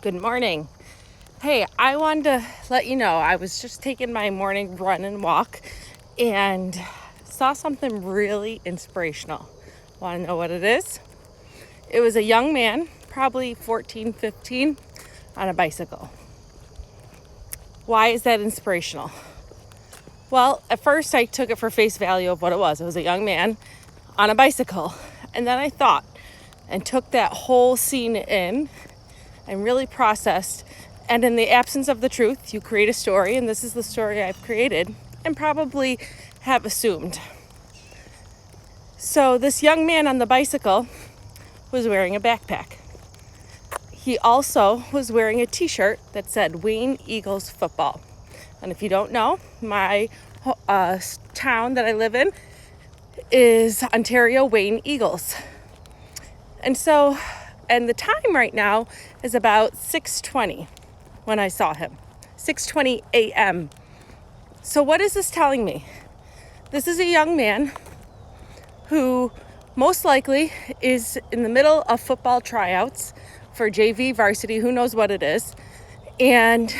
Good morning. Hey, I wanted to let you know I was just taking my morning run and walk and saw something really inspirational. Want to know what it is? It was a young man, probably 14, 15, on a bicycle. Why is that inspirational? Well, at first I took it for face value of what it was. It was a young man on a bicycle. And then I thought and took that whole scene in and really processed. And in the absence of the truth, you create a story, and this is the story I've created and probably have assumed. So this young man on the bicycle was wearing a backpack. He also was wearing a t-shirt that said Wayne Eagles football. And if you don't know, my town that I live in is Ontario Wayne Eagles. And the time right now is about 6:20 when I saw him, 6:20 a.m. So what is this telling me? This is a young man who most likely is in the middle of football tryouts for JV varsity, who knows what it is, and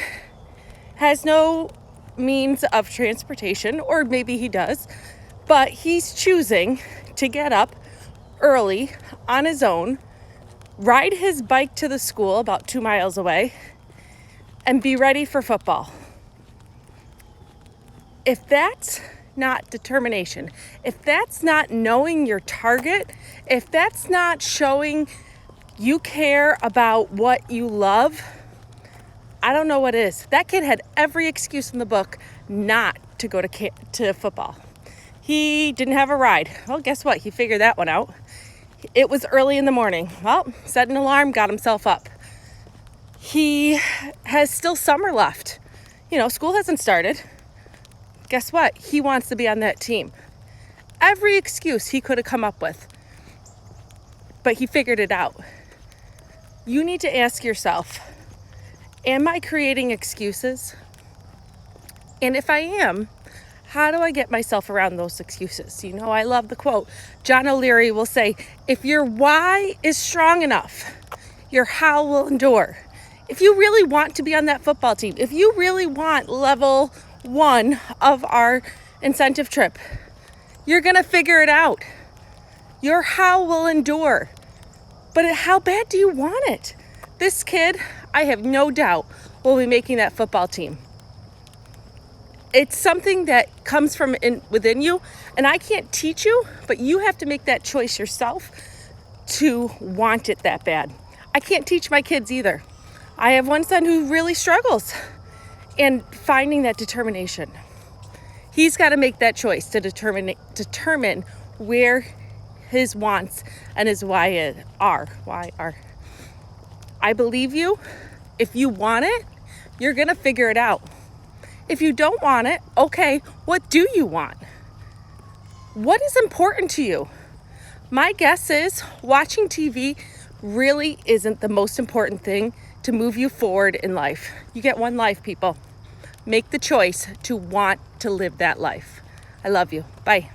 has no means of transportation, or maybe he does, but he's choosing to get up early on his own, ride his bike to the school about 2 miles away, and be ready for football. If that's not determination, if that's not knowing your target, if that's not showing you care about what you love, I don't know what is. That kid had every excuse in the book not to go to football. He didn't have a ride. Well, guess what? He figured that one out. It was early in the morning. Well, set an alarm, got himself up. He has still summer left. School hasn't started. Guess what? He wants to be on that team. Every excuse he could have come up with. But he figured it out. You need to ask yourself, am I creating excuses? And if I am, how do I get myself around those excuses? I love the quote. John O'Leary will say, if your why is strong enough, your how will endure. If you really want to be on that football team, if you really want level 1 of our incentive trip, you're going to figure it out. Your how will endure. But how bad do you want it? This kid, I have no doubt, will be making that football team. It's something that comes from within you, and I can't teach you, but you have to make that choice yourself to want it that bad. I can't teach my kids either. I have one son who really struggles in finding that determination. He's got to make that choice to determine where his wants and his why are. I believe you. If you want it, you're going to figure it out. If you don't want it, okay, what do you want? What is important to you? My guess is watching TV really isn't the most important thing to move you forward in life. You get one life, people. Make the choice to want to live that life. I love you. Bye.